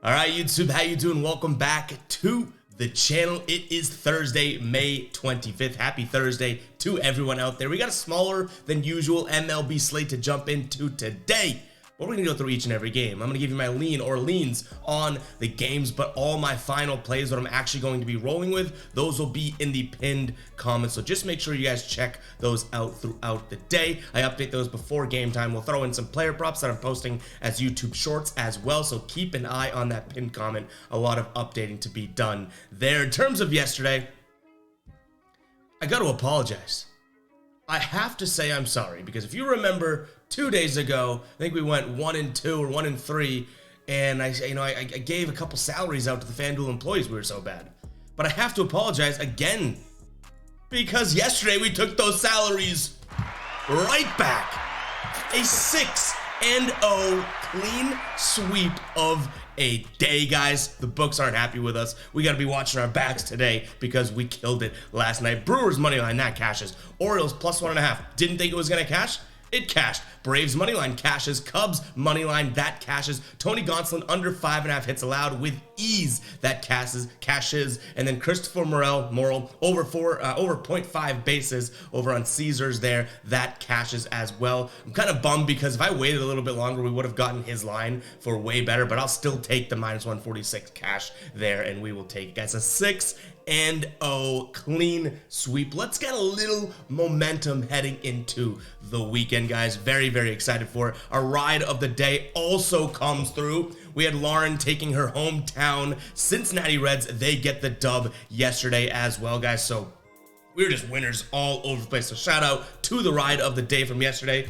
All right, YouTube, how you doing? Welcome back to the channel. It is Thursday, May 25th. Happy Thursday to everyone out there. We got a smaller than usual MLB slate to jump into today. But we're going to go through each and every game. I'm going to give you my lean or leans on the games, but all my final plays, what I'm actually going to be rolling with, those will be in the pinned comments. So just make sure you guys check those out throughout the day. I update those before game time. We'll throw in some player props that I'm posting as YouTube shorts as well. So keep an eye on that pinned comment. A lot of updating to be done there. In terms of yesterday, I got to apologize. I have to say I'm sorry, because if you remember 2 days ago, I think we went 1-2 or 1-3, and I gave a couple salaries out to the FanDuel employees. We were so bad. But I have to apologize again, because yesterday we took those salaries right back. A 6-0 clean sweep of a day, guys. The books aren't happy with us. We got to be watching our backs today because we killed it last night. Brewers money line, that cashes. Orioles plus 1.5. Didn't think it was going to cash. It cashed. Braves money line cashes. Cubs money line, that cashes. Tony Gonsolin under 5.5 hits allowed with ease, that cashes. And then Christopher Morel over 0.5 bases over on Caesars there, that cashes as well. I'm kind of bummed because if I waited a little bit longer, we would have gotten his line for way better, but I'll still take the minus 146 cash there, and we will take it, guys. A 6-0 clean sweep. Let's get a little momentum heading into the weekend, guys. Very, very excited for it. Our ride of the day also comes through. We had Lauren taking her hometown Cincinnati Reds. They get the dub yesterday as well, guys. So we're just winners all over the place. So shout out to the ride of the day from yesterday.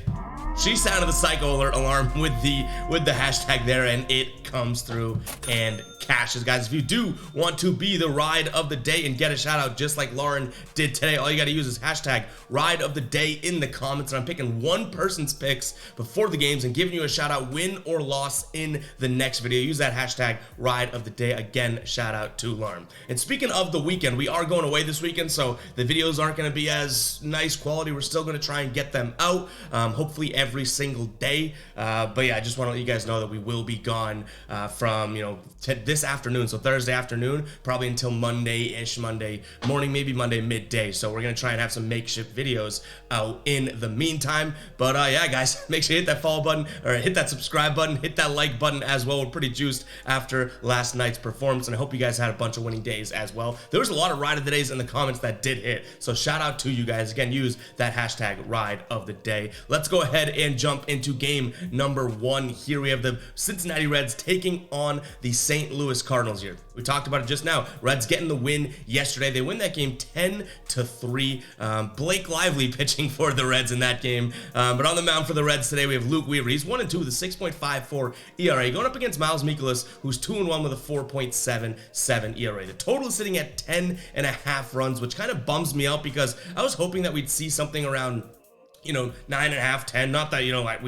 She sounded the psycho alert alarm with the hashtag there, and it comes through and cashes, guys. If you do want to be the ride of the day and get a shout out just like Lauren did today, all you got to use is hashtag ride of the day in the comments, and I'm picking one person's picks before the games and giving you a shout out, win or loss, in the next video. Use that hashtag ride of the day. Again, shout out to Lauren. And speaking of the weekend, we are going away this weekend, so the videos aren't going to be as nice quality. We're still going to try and get them out, hopefully every single day. But yeah, I just want to let you guys know that we will be gone from this afternoon, so Thursday afternoon, probably until Monday-ish, Monday morning, maybe Monday midday. So we're gonna try and have some makeshift videos out in the meantime. But yeah, guys, make sure you hit that follow button, or hit that subscribe button, hit that like button as well. We're pretty juiced after last night's performance, and I hope you guys had a bunch of winning days as well. There was a lot of ride of the days in the comments that did hit, so shout out to you guys. Again, use that hashtag ride of the day. Let's go ahead and jump into game number 1 here. We have the Cincinnati Reds taking on the St. Louis Cardinals here. We talked about it just now. Reds getting the win yesterday. They win that game 10-3. Blake Lively pitching for the Reds in that game. But on the mound for the Reds today, we have Luke Weaver. He's 1-2 with a 6.54 ERA, going up against Miles Mikolas, who's 2-1 with a 4.77 ERA. The total is sitting at 10.5 runs, which kind of bums me out because I was hoping that we'd see something around 9.5, 10. Not that, like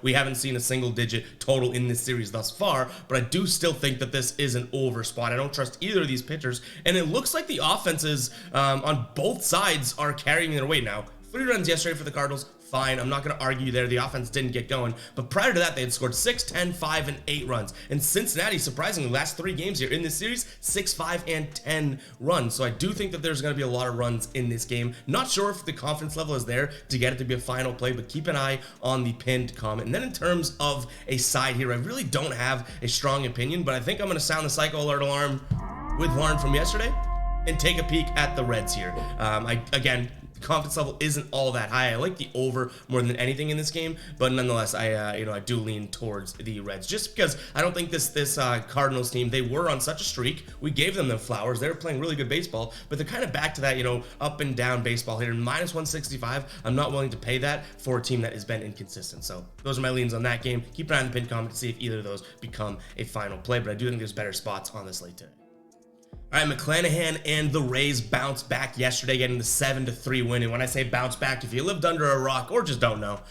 we haven't seen a single digit total in this series thus far, but I do still think that this is an over spot. I don't trust either of these pitchers, and it looks like the offenses on both sides are carrying their weight now. 3 runs yesterday for the Cardinals. Fine, I'm not going to argue there. The offense didn't get going. But prior to that, they had scored 6, 10, 5, and 8 runs. And Cincinnati, surprisingly, last 3 games here in this series, 6, 5, and 10 runs. So I do think that there's going to be a lot of runs in this game. Not sure if the confidence level is there to get it to be a final play, but keep an eye on the pinned comment. And then in terms of a side here, I really don't have a strong opinion, but I think I'm going to sound the psycho alert alarm with Lauren from yesterday and take a peek at the Reds here. Again, confidence level isn't all that high. I like the over more than anything in this game, but nonetheless, I do lean towards the Reds just because I don't think this Cardinals team, they were on such a streak. We gave them the flowers. They were playing really good baseball, but they're kind of back to that up and down baseball here. Minus 165, I'm not willing to pay that for a team that has been inconsistent. So those are my leans on that game. Keep an eye on the pinned comment to see if either of those become a final play, but I do think there's better spots on this slate today. All right, McClanahan and the Rays bounced back yesterday, getting the 7-3 win. And when I say bounce back, if you lived under a rock or just don't know,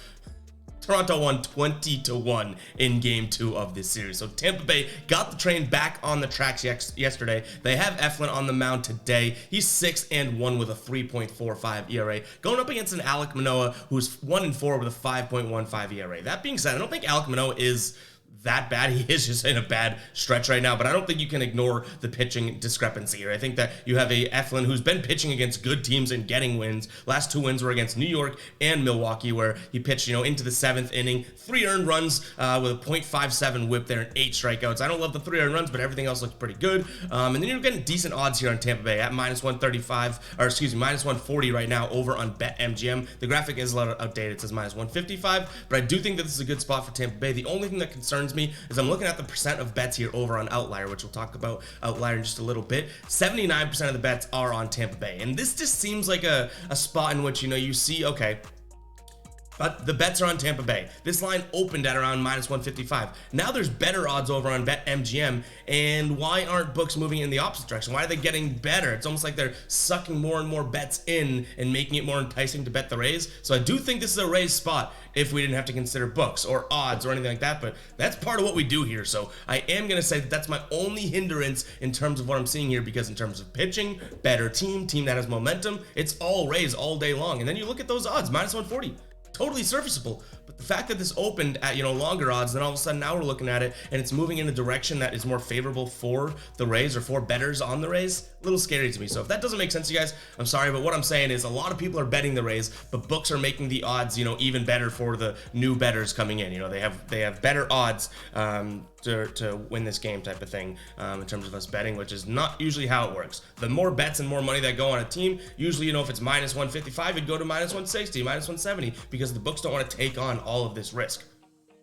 Toronto won 20-1 in game 2 of this series. So Tampa Bay got the train back on the tracks yesterday. They have Eflin on the mound today. He's 6-1 with a 3.45 ERA, going up against an Alek Manoah who's 1-4 with a 5.15 ERA. That being said, I don't think Alek Manoah is that bad. He is just in a bad stretch right now, but I don't think you can ignore the pitching discrepancy here. I think that you have a Eflin who's been pitching against good teams and getting wins. Last 2 wins were against New York and Milwaukee, where he pitched, into the 7th inning, 3 earned runs with a .57 whip there and 8 strikeouts. I don't love the 3 earned runs, but everything else looks pretty good. And then you're getting decent odds here on Tampa Bay at minus 140 right now over on BetMGM. The graphic is a little outdated. It says minus 155, but I do think that this is a good spot for Tampa Bay. The only thing that concerns me is I'm looking at the percent of bets here over on Outlier, which we'll talk about Outlier in just a little bit. 79% of the bets are on Tampa Bay, and this just seems like a spot in which you see, okay, but the bets are on Tampa Bay. This line opened at around minus 155. Now there's better odds over on BetMGM, and why aren't books moving in the opposite direction? Why are they getting better? It's almost like they're sucking more and more bets in and making it more enticing to bet the Rays. So I do think this is a Rays spot if we didn't have to consider books or odds or anything like that, but that's part of what we do here. So I am going to say that that's my only hindrance in terms of what I'm seeing here, because in terms of pitching, better team that has momentum, it's all Rays all day long. And then you look at those odds, minus 140. Totally serviceable, but the fact that this opened at longer odds, then all of a sudden now we're looking at it and it's moving in a direction that is more favorable for the Rays or for bettors on the Rays, a little scary to me. So if that doesn't make sense to you guys, I'm sorry, but what I'm saying is a lot of people are betting the Rays, but books are making the odds even better for the new bettors coming in. They have better odds to win this game type of thing in terms of us betting, which is not usually how it works. The more bets and more money that go on a team, usually if it's minus 155, it'd go to minus 160, minus 170, because the books don't want to take on all of this risk.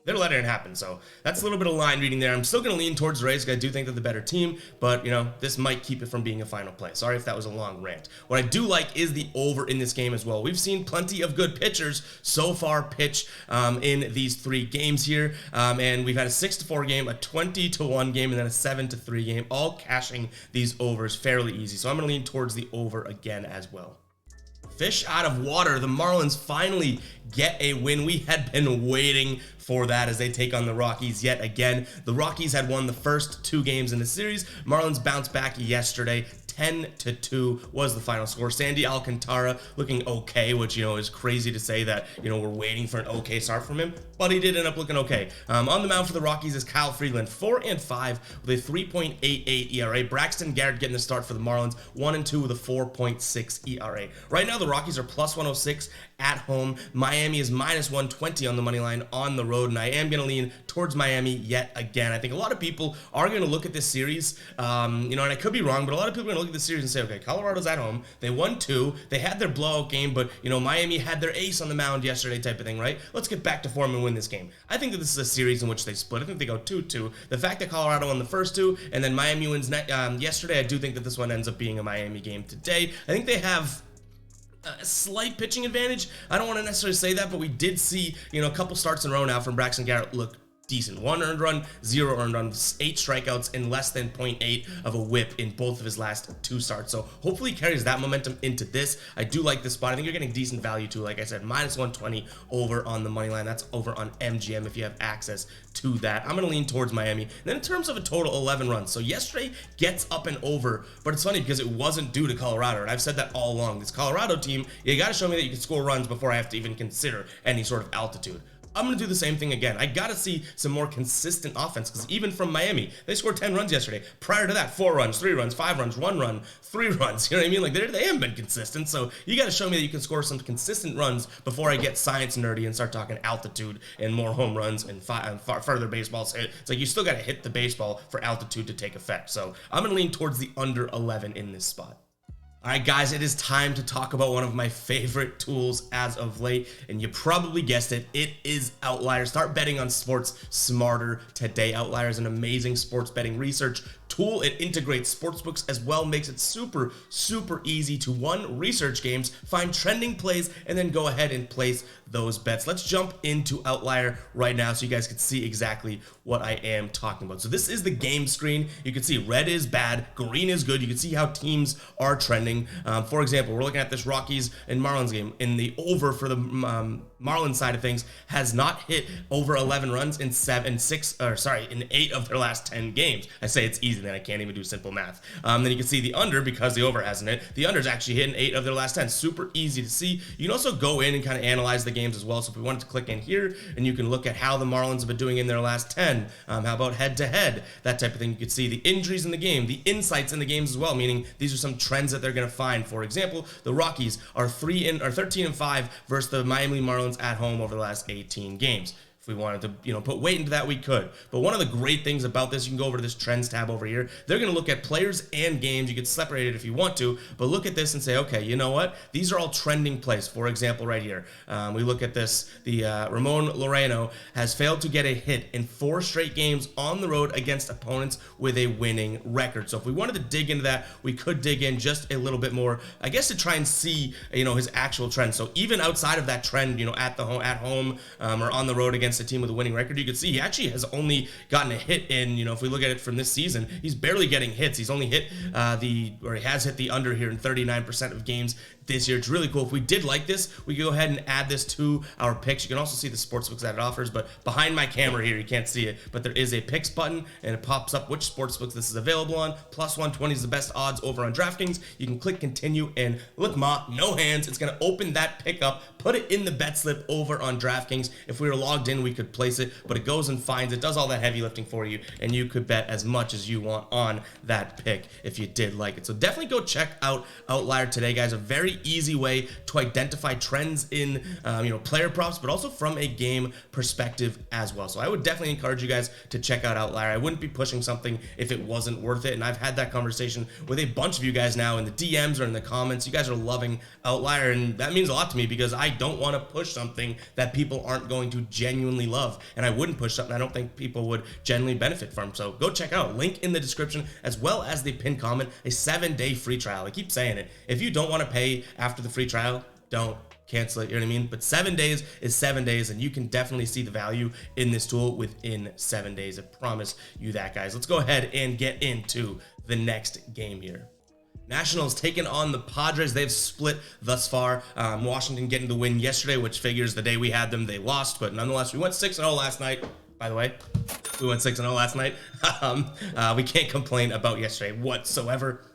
They're letting it happen. So that's a little bit of line reading there. I'm still going to lean towards the Rays because I do think they're the better team, but this might keep it from being a final play. Sorry if that was a long rant. What I do like is the over in this game as well. We've seen plenty of good pitchers so far pitch in these 3 games here, and we've had a 6-4 game, a 20-1 game, and then a 7-3 game, all cashing these overs fairly easy. So I'm going to lean towards the over again as well. Fish out of water. The Marlins finally get a win. We had been waiting for that as they take on the Rockies yet again. The Rockies had won the first 2 games in the series. Marlins bounced back yesterday. 10-2 was the final score. Sandy Alcantara looking okay, which is crazy to say that we're waiting for an okay start from him, but he did end up looking okay. On the mound for the Rockies is Kyle Freeland, 4-5 with a 3.88 ERA. Braxton Garrett getting the start for the Marlins, 1-2 with a 4.6 ERA. Right now the Rockies are plus 106 at home. Miami is minus 120 on the money line on the road, and I am going to lean towards Miami yet again. I think a lot of people are going to look at this series, and I could be wrong, but a lot of people are going to look at the series and say, okay, Colorado's at home. They won 2. They had their blowout game, but, Miami had their ace on the mound yesterday type of thing, right? Let's get back to form and win this game. I think that this is a series in which they split. I think they go 2-2. The fact that Colorado won the first 2 and then Miami wins yesterday, I do think that this one ends up being a Miami game today. I think they have a slight pitching advantage. I don't want to necessarily say that, but we did see, a couple starts in a row now from Braxton Garrett look decent. 1 earned run, 0 earned run, 8 strikeouts, and less than 0.8 of a whip in both of his last 2 starts. So hopefully he carries that momentum into this. I do like this spot. I think you're getting decent value too. Like I said, minus 120 over on the money line. That's over on MGM if you have access to that. I'm going to lean towards Miami. And then in terms of a total, 11 runs. So yesterday gets up and over, but it's funny because it wasn't due to Colorado. And I've said that all along. This Colorado team, you got to show me that you can score runs before I have to even consider any sort of altitude. I'm going to do the same thing again. I got to see some more consistent offense, because even from Miami, they scored 10 runs yesterday. Prior to that, 4 runs, 3 runs, 5 runs, 1 run, 3 runs. You know what I mean? Like, they haven't been consistent, so you got to show me that you can score some consistent runs before I get science nerdy and start talking altitude and more home runs and further baseballs hit. It's like you still got to hit the baseball for altitude to take effect. So I'm going to lean towards the under 11 in this spot. All right, guys, it is time to talk about one of my favorite tools as of late, and you probably guessed it. It is Outlier. Start betting on sports smarter today. Outlier is an amazing sports betting research tool. It integrates sportsbooks as well, makes it super, super easy to, 1, research games, find trending plays, and then go ahead and place those bets. Let's jump into Outlier right now so you guys can see exactly what I am talking about. So this is the game screen. You can see red is bad, green is good. You can see how teams are trending. For example, we're looking at this Rockies and Marlins game, and the over for the Marlins side of things has not hit over 11 runs in 8 of their last 10 games. I say it's easy. crazy, man. I can't even do simple math. Then you can see the under, because the over hasn't hit. The under's actually hitting 8 of their last 10. Super easy to see. You can also go in and kind of analyze the games as well. So if we wanted to click in here, and you can look at how the Marlins have been doing in their last 10. How about head-to-head? That type of thing. You can see the injuries in the game, the insights in the games as well, meaning these are some trends that they're going to find. For example, the Rockies are 13-5 versus the Miami Marlins at home over the last 18 games. If we wanted to, put weight into that, we could. But one of the great things about this, you can go over to this trends tab over here. They're going to look at players and games. You can separate it if you want to, but look at this and say, okay, you know what? These are all trending plays. For example, right here, we look at this. The Ramon Laureano has failed to get a hit in 4 straight games on the road against opponents with a winning record. So if we wanted to dig into that, we could dig in just a little bit more, I guess, to try and see, his actual trend. So even outside of that trend, at home or on the road against a team with a winning record, you can see he actually has only gotten a hit in, if we look at it from this season, he's barely getting hits. He's only hit he has hit the under here in 39% of games this year. It's really cool. If we did like this, we can go ahead and add this to our picks. You can also see the sportsbooks that it offers, but behind my camera here, you can't see it, but there is a picks button, and it pops up which sportsbooks this is available on. Plus 120 is the best odds over on DraftKings. You can click continue, and look, no hands. It's going to open that pick up, put it in the bet slip over on DraftKings. If we were logged in, we could place it, but it goes and finds it, does all that heavy lifting for you, and you could bet as much as you want on that pick if you did like it. So definitely go check out Outlier today, guys. A very easy way to identify trends in player props, but also from a game perspective as well. So I would definitely encourage you guys to check out Outlier. I wouldn't be pushing something if it wasn't worth it, and I've had that conversation with a bunch of you guys now in the DMs or in the comments. You guys are loving Outlier, and that means a lot to me because I don't want to push something that people aren't going to genuinely love, and I wouldn't push something I don't think people would genuinely benefit from. So go check out, link in the description as well as the pinned comment, a 7-day free trial. I keep saying it. If you don't want to pay after the free trial, don't cancel it, you know what I mean? But 7 days is 7 days, and you can definitely see the value in this tool within 7 days. I promise you that, guys. Let's go ahead and get into the next game here. Nationals taking on the Padres. They've split thus far. Washington getting the win yesterday, which figures the day we had them, they lost. But nonetheless, we went 6-0 last night. By the way, we went 6-0 last night. We can't complain about yesterday whatsoever.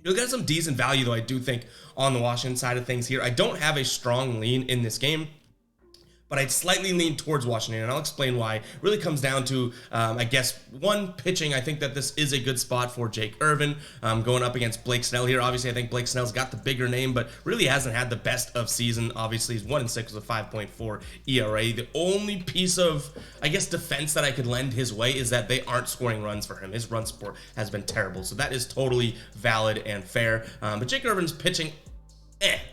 You'll get some decent value, though, I do think, on the Washington side of things here. I don't have a strong lean in this game, but I'd slightly lean towards Washington, and I'll explain why. It really comes down to, I guess, one, pitching. I think that this is a good spot for Jake Irvin going up against Blake Snell here. Obviously, I think Blake Snell's got the bigger name, but really hasn't had the best of season. Obviously, he's 1-6 with a 5.4 ERA. The only piece of, I guess, defense that I could lend his way is that they aren't scoring runs for him. His run support has been terrible, so that is totally valid and fair. But Jake Irvin's pitching,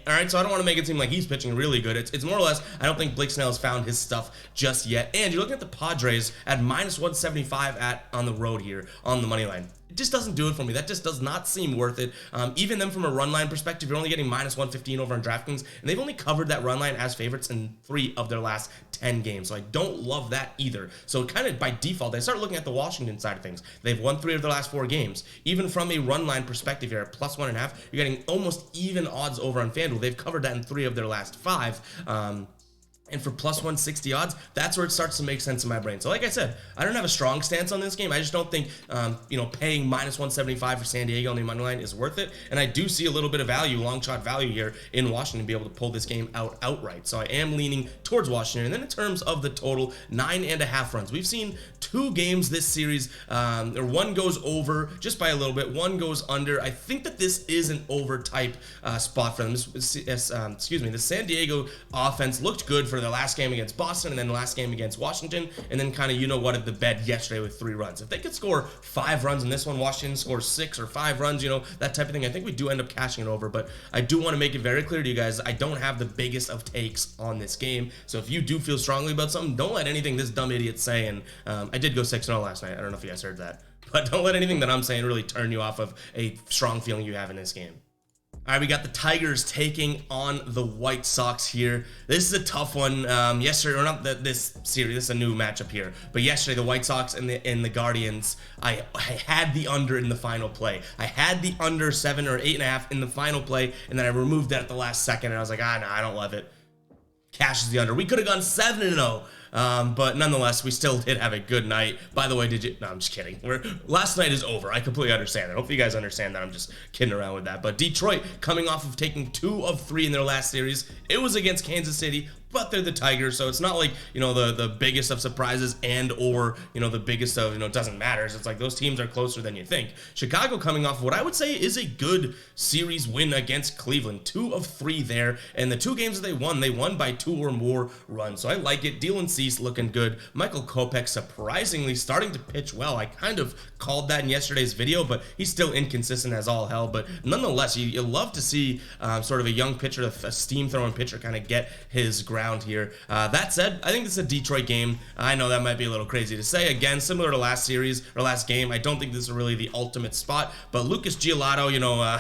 all right, so I don't want to make it seem like he's pitching really good. It's more or less, I don't think Blake Snell has found his stuff just yet. And you're looking at the Padres at -175 on the road here on the money line. It just doesn't do it for me. That just does not seem worth it. Even them from a run line perspective, you're only getting -115 over on DraftKings, and they've only covered that run line as favorites in 3 of their last 10 games. So I don't love that either. So kind of by default, I start looking at the Washington side of things. They've won 3 of their last 4 games. Even from a run line perspective here at +1.5, you're getting almost even odds over on FanDuel. They've covered that in 3 of their last 5. And for +160 odds, that's where it starts to make sense in my brain. So like I said, I don't have a strong stance on this game. I just don't think, paying -175 for San Diego on the money line is worth it. And I do see a little bit of value, long shot value here in Washington to be able to pull this game out outright. So I am leaning towards Washington. And then in terms of the total, 9.5 runs. We've seen 2 games this series, or one goes over just by a little bit, one goes under. I think that this is an over type spot for them. The San Diego offense looked good for the last game against Boston, and then the last game against Washington, and then kind of what the bed yesterday with 3 runs. If they could score 5 runs in this one, Washington scores 6 or 5 runs, that type of thing, I think we do end up cashing it over. But I do want to make it very clear to you guys, I don't have the biggest of takes on this game. So if you do feel strongly about something, don't let anything this dumb idiot say, and I did go 6-0 last night. I don't know if you guys heard that, but don't let anything that I'm saying really turn you off of a strong feeling you have in this game. All right, we got the Tigers taking on the White Sox here. This is a tough one. Yesterday, or not this series, this is a new matchup here. But yesterday, the White Sox and the Guardians, I had the under in the final play. I had the under 7 or 8.5 in the final play, and then I removed that at the last second, and I was like, no, I don't love it. cashes the under. We could have gone 7-0. But nonetheless, we still did have a good night. By the way, no, I'm just kidding. Last night is over. I completely understand that. Hopefully you guys understand that. I'm just kidding around with that. But Detroit, coming off of taking 2 of 3 in their last series, it was against Kansas City, but they're the Tigers, so it's not like, you know, the biggest of surprises and or, you know, the biggest of, you know, it doesn't matter. It's like those teams are closer than you think. Chicago coming off of what I would say is a good series win against Cleveland. 2 of 3 there, and the 2 games that they won by 2 or more runs. So I like it. Dylan Cease looking good. Michael Kopech surprisingly starting to pitch well. I kind of called that in yesterday's video, but he's still inconsistent as all hell. But nonetheless, you love to see sort of a young pitcher, a steam-throwing pitcher, kind of get his ground here. That said, I think this is a Detroit game. I know that might be a little crazy to say. Again, similar to last series or last game, I don't think this is really the ultimate spot, but Lucas Giolito, you know,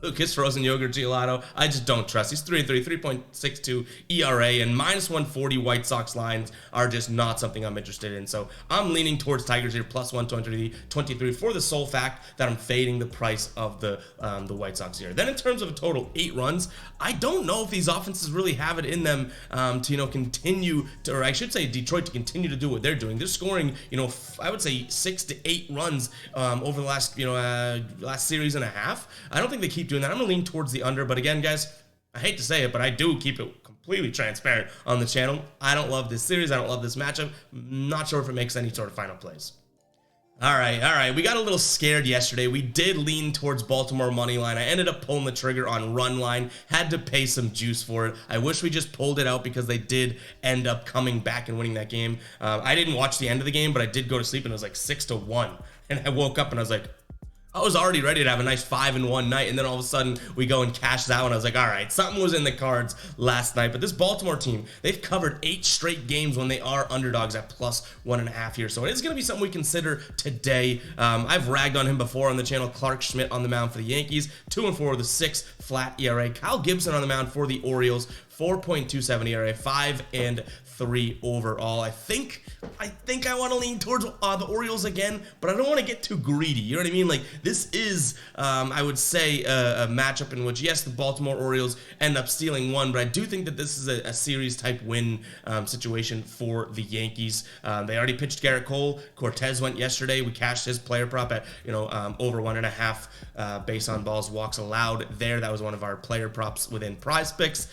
Lucas Frozen Yogurt Gelato, I just don't trust. He's 3-3, 3.62 ERA, and -140 White Sox lines are just not something I'm interested in. So I'm leaning towards Tigers here, +123 for the sole fact that I'm fading the price of the White Sox here. Then in terms of a total 8 runs, I don't know if these offenses really have it in them to, you know, continue to, or I should say Detroit to continue to do what they're doing. They're scoring, you know, I would say 6 to 8 runs over the last, you know, last series and a half. I don't think they keep doing that. I'm gonna lean towards the under, but again, guys, I hate to say it, but I do keep it completely transparent on the channel. I don't love this series. I don't love this matchup. Not sure if it makes any sort of final plays. All right. We got a little scared yesterday. We did lean towards Baltimore money line. I ended up pulling the trigger on run line. Had to pay some juice for it. I wish we just pulled it out because they did end up coming back and winning that game. I didn't watch the end of the game, but I did go to sleep and it was like 6-1. And I woke up and I was like, I was already ready to have a nice 5-1 night, and then all of a sudden we go and cash that one. I was like, all right, something was in the cards last night. But this Baltimore team, they've covered 8 straight games when they are underdogs at +1.5 here. So it is going to be something we consider today. I've ragged on him before on the channel. Clark Schmidt on the mound for the Yankees, 2-4 with a 6 flat ERA. Kyle Gibson on the mound for the Orioles, 4.27 ERA, 5-3 overall. I think I want to lean towards the Orioles again, but I don't want to get too greedy. You know what I mean? Like, this is, I would say, a matchup in which, yes, the Baltimore Orioles end up stealing one, but I do think that this is a series-type win situation for the Yankees. They already pitched Garrett Cole. Cortez went yesterday. We cashed his player prop at, you know, over 1.5 base on balls, walks allowed there. That was one of our player props within Prize Picks.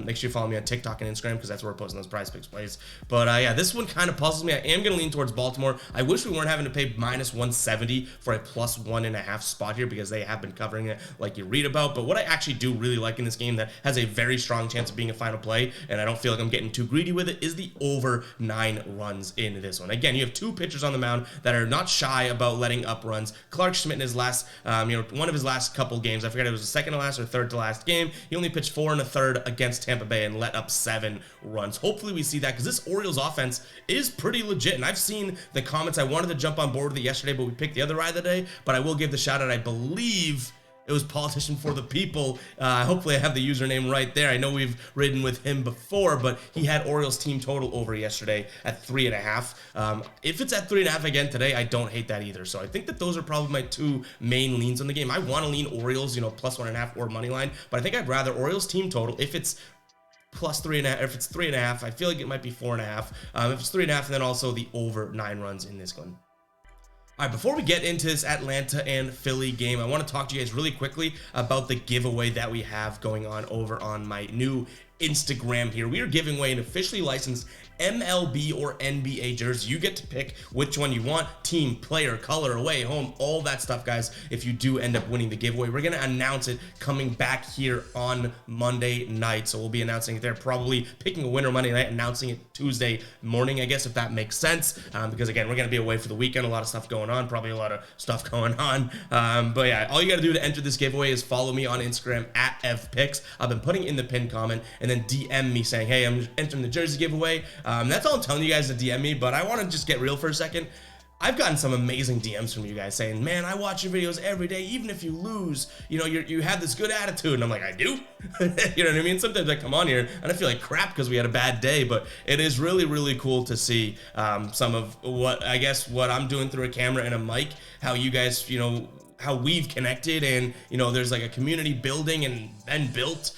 Make sure you follow me on TikTok and Instagram because that's where we're posting those Prize Picks plays. But yeah, this one kind of puzzles me. I am going to lean towards Baltimore. I wish we weren't having to pay -170 for a +1.5 spot here because they have been covering it like you read about. But what I actually do really like in this game that has a very strong chance of being a final play, and I don't feel like I'm getting too greedy with it, is the over 9 runs in this one. Again, you have 2 pitchers on the mound that are not shy about letting up runs. Clark Schmidt in his last, you know, one of his last couple games, I forget it was the second to last or third to last game, he only pitched 4 1/3 against Tampa Bay and let up 7 runs. Hopefully we see that because this Orioles offense is pretty legit, and I've seen the comments. I wanted to jump on board with it yesterday, but we picked the other ride of the day. But I will give the shout out. I believe it was Politician for the People. Hopefully I have the username right there. I know we've ridden with him before, but he had Orioles team total over yesterday at 3.5. If it's at 3.5 again today, I don't hate that either. So I think that those are probably my 2 main leans on the game. I want to lean Orioles, you know, +1.5 or money line, but I think I'd rather Orioles team total if it's +3.5. If it's 3.5, I feel like it might be 4.5. If it's 3.5, and then also the over 9 runs in this one. All right, before we get into this Atlanta and Philly game, I want to talk to you guys really quickly about the giveaway that we have going on over on my new Instagram here. We are giving away an officially licensed MLB or NBA jersey. You get to pick which one you want, team, player, color, away, home, all that stuff, guys. If you do end up winning the giveaway, we're going to announce it coming back here on Monday night. So we'll be announcing it there, probably picking a winner Monday night, announcing it Tuesday morning, I guess, if that makes sense. Because again, we're going to be away for the weekend, a lot of stuff going on, probably a lot of stuff going on. But yeah, all you got to do to enter this giveaway is follow me on Instagram at FPicks. I've been putting in the pinned comment, and then DM me saying, hey, I'm entering the jersey giveaway. That's all I'm telling you guys to DM me, but I want to just get real for a second. I've gotten some amazing DMs from you guys saying, man, I watch your videos every day, even if you lose, you know, you have this good attitude. And I'm like, I do? You know what I mean? Sometimes I come on here and I feel like crap because we had a bad day, but it is really, really cool to see some of what I'm doing through a camera and a mic, how you guys, you know, how we've connected, and you know, there's like a community building and then built.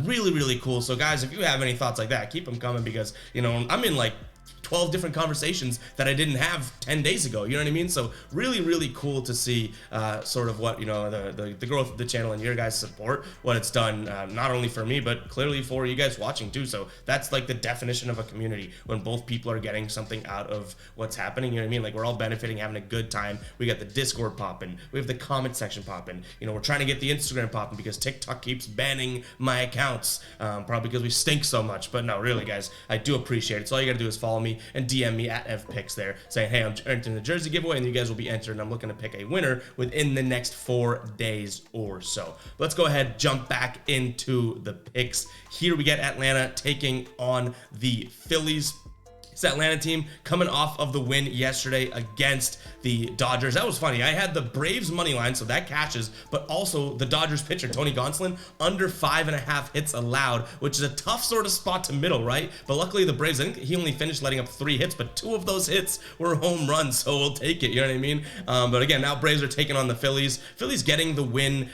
Really, really cool. So guys, if you have any thoughts like that, keep them coming, because you know, I'm in like 12 different conversations that I didn't have 10 days ago. You know what I mean? So really, really cool to see sort of what, you know, the growth of the channel and your guys' support, what it's done, not only for me, but clearly for you guys watching too. So that's like the definition of a community, when both people are getting something out of what's happening. You know what I mean? Like, we're all benefiting, having a good time. We got the Discord popping. We have the comment section popping. You know, we're trying to get the Instagram popping because TikTok keeps banning my accounts, probably because we stink so much. But no, really guys, I do appreciate it. So all you gotta do is follow me and DM me at FPicks there, saying, hey, I'm entering the jersey giveaway, and you guys will be entered, and I'm looking to pick a winner within the next 4 days or so. Let's go ahead, jump back into the picks. Here we get Atlanta taking on the Phillies. This Atlanta team coming off of the win yesterday against the Dodgers. That was funny. I had the Braves money line, so that cashes, but also the Dodgers pitcher, Tony Gonsolin, under 5.5 hits allowed, which is a tough sort of spot to middle, right? But luckily the Braves, I think he only finished letting up 3 hits, but 2 of those hits were home runs, so we'll take it, you know what I mean? But again, now Braves are taking on the Phillies. Phillies getting the win.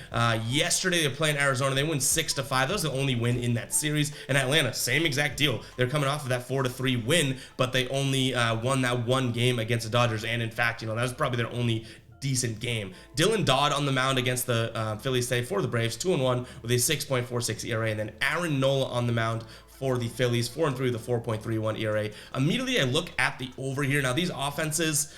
Yesterday they were playing Arizona. They win 6-5. That was the only win in that series. And Atlanta, same exact deal. They're coming off of that 4-3 win, but they only won that 1 game against the Dodgers, and in fact, you know, that was probably their only decent game. Dylan Dodd on the mound against the Phillies today for the Braves, 2-1 with a 6.46 ERA, and then Aaron Nola on the mound for the Phillies, 4-3 with a 4.31 ERA. Immediately I look at the over here. Now these offenses,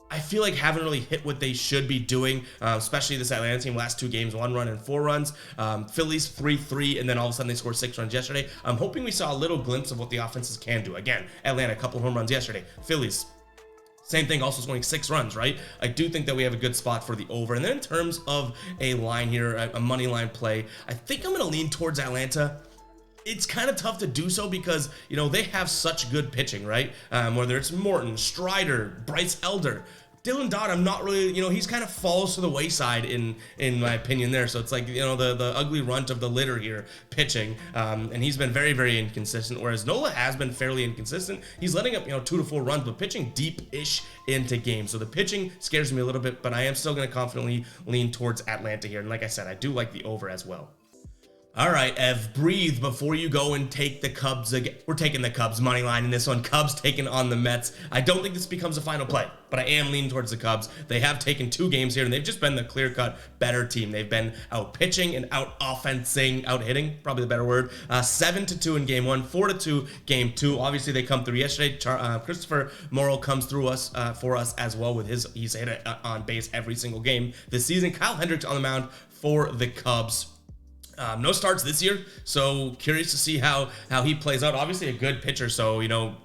I feel like haven't really hit what they should be doing, especially this Atlanta team. Last 2 games, 1 run and 4 runs. Phillies 3-3, and then all of a sudden they scored 6 runs yesterday. I'm hoping we saw a little glimpse of what the offenses can do. Again, Atlanta, a couple home runs yesterday. Phillies, same thing, also scoring 6 runs, right? I do think that we have a good spot for the over. And then in terms of a line here, a money line play, I think I'm going to lean towards Atlanta. It's kind of tough to do so because, you know, they have such good pitching, right? Whether it's Morton, Strider, Bryce Elder, Dylan Dodd, I'm not really, you know, he's kind of falls to the wayside in my opinion there. So it's like, you know, the ugly runt of the litter here pitching, and he's been very, very inconsistent, whereas Nola has been fairly inconsistent. He's letting up, you know, 2 to 4 runs, but pitching deep-ish into games. So the pitching scares me a little bit, but I am still going to confidently lean towards Atlanta here. And like I said, I do like the over as well. All right, Ev, breathe before you go and take the Cubs again. We're taking the Cubs money line in this one. Cubs taking on the Mets. I don't think this becomes a final play, but I am leaning towards the Cubs. They have taken 2 games here, and they've just been the clear-cut better team. They've been out pitching and out offensing, out hitting, probably the better word. 7-2 in game 1, 4-2 game 2. Obviously, they come through yesterday. Christopher Morrow comes through us for us as well with he's hit it on base every single game this season. Kyle Hendricks on the mound for the Cubs. No starts this year, so curious to see how he plays out. Obviously a good pitcher, so, you know,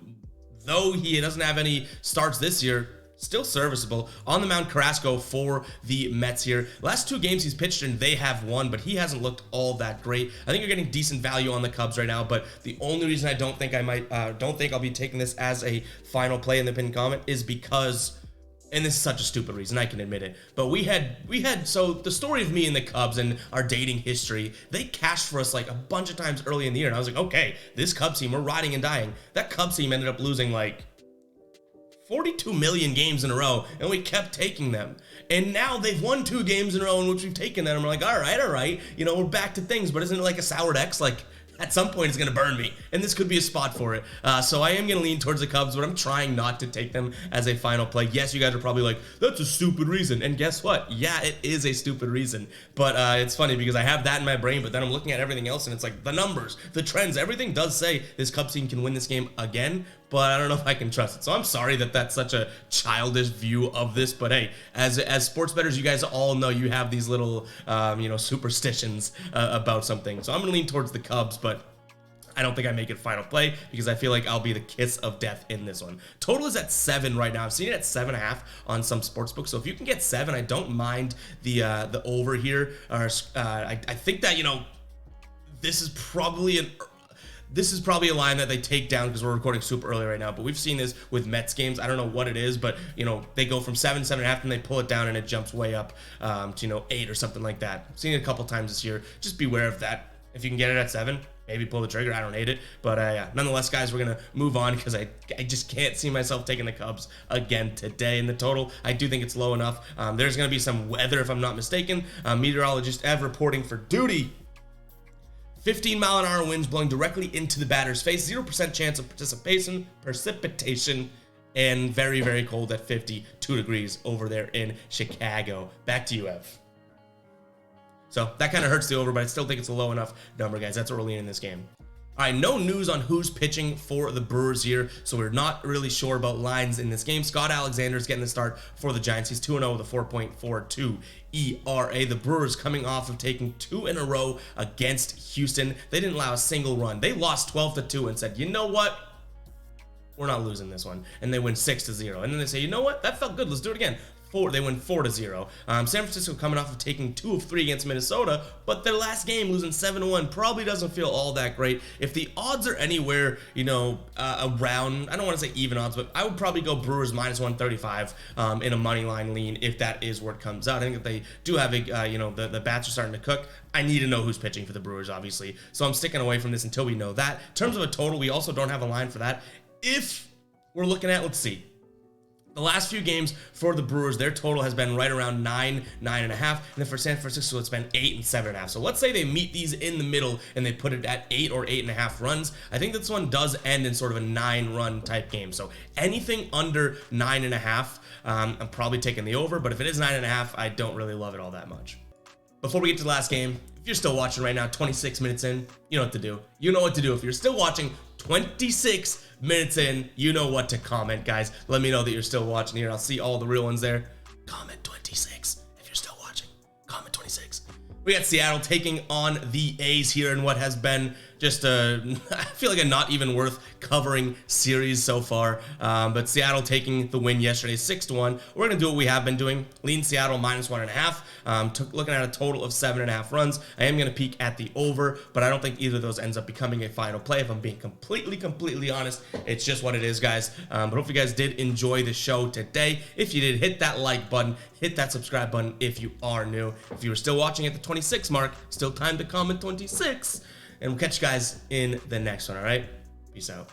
though he doesn't have any starts this year, still serviceable. On the mound, Carrasco for the Mets here. Last 2 games he's pitched and they have won, but he hasn't looked all that great. I think you're getting decent value on the Cubs right now, but the only reason I don't think I'll be taking this as a final play in the pinned comment is because, and this is such a stupid reason, I can admit it, but we had so the story of me and the Cubs and our dating history, they cashed for us like a bunch of times early in the year, and I was like, okay, this Cubs team, we're riding and dying. That Cubs team ended up losing like 42 million games in a row, and we kept taking them. And now they've won 2 games in a row in which we've taken them, and we're like, all right, you know, we're back to things, but isn't it like a soured X? Like, at some point it's going to burn me, and this could be a spot for it. So I am going to lean towards the Cubs, but I'm trying not to take them as a final play. Yes, you guys are probably like, that's a stupid reason, and guess what? Yeah, it is a stupid reason, but it's funny because I have that in my brain, but then I'm looking at everything else, and it's like the numbers, the trends, everything does say this Cubs team can win this game again, but I don't know if I can trust it. So I'm sorry that that's such a childish view of this, but hey, as sports bettors, you guys all know you have these little, you know, superstitions about something. So I'm going to lean towards the Cubs, but I don't think I make it final play because I feel like I'll be the kiss of death in this one. Total is at 7 right now. I'm seeing it at 7.5 on some sportsbooks. So if you can get 7, I don't mind the over here. I think that, you know, this is probably This is probably a line that they take down because we're recording super early right now, but we've seen this with Mets games. I don't know what it is, but, they go from 7, 7.5, and they pull it down and it jumps way up to, 8 or something like that. I've seen it a couple times this year. Just beware of that. If you can get it at 7, maybe pull the trigger. I don't hate it. But yeah, nonetheless, guys, we're going to move on because I just can't see myself taking the Cubs again today in the total. I do think it's low enough. There's going to be some weather, if I'm not mistaken. Meteorologist Ev reporting for duty. 15-mile-an-hour winds blowing directly into the batter's face. 0% chance of precipitation, and very, very cold at 52 degrees over there in Chicago. Back to you, Ev. So that kind of hurts the over, but I still think it's a low enough number, guys. That's what we're leaning in this game. All right, no news on who's pitching for the Brewers here, so we're not really sure about lines in this game. Scott Alexander is getting the start for the Giants. He's 2-0 with a 4.42 ERA. The Brewers coming off of taking 2 in a row against Houston. They didn't allow a single run. They lost 12-2 and said, you know what? We're not losing this one. And they win 6-0. And then they say, you know what? That felt good. Let's do it again. They win 4-0. San Francisco coming off of taking 2 of 3 against Minnesota, but their last game losing 7-1 probably doesn't feel all that great. If the odds are anywhere, around, I don't want to say even odds, but I would probably go Brewers minus 135 in a money line lean if that is where it comes out. I think that they do have a, the bats are starting to cook. I need to know who's pitching for the Brewers, obviously. So I'm sticking away from this until we know that. In terms of a total, we also don't have a line for that. If we're looking at, let's see. The last few games for the Brewers, their total has been right around 9, 9.5, and then for San Francisco, it's been 8 and 7.5. So let's say they meet these in the middle and they put it at 8 or 8.5 runs. I think this one does end in sort of a 9-run type game. So anything under 9.5, I'm probably taking the over, but if it is 9.5, I don't really love it all that much. Before we get to the last game, if you're still watching right now, 26 minutes in, you know what to do. You know what to do. If you're still watching 26 minutes in, you know what to comment, guys. Let me know that you're still watching here. I'll see all the real ones there. Comment 26 if you're still watching. Comment 26. We got Seattle taking on the A's here in what has been just I feel like a not even worth covering series so far. But Seattle taking the win yesterday, 6-1. We're going to do what we have been doing. Lean Seattle minus 1.5. Looking at a total of 7.5 runs. I am going to peek at the over, but I don't think either of those ends up becoming a final play. If I'm being completely honest, it's just what it is, guys. But hope you guys did enjoy the show today. If you did, hit that like button. Hit that subscribe button if you are new. If you were still watching at the 26 mark, still time to comment 26. And we'll catch you guys in the next one, all right? Peace out.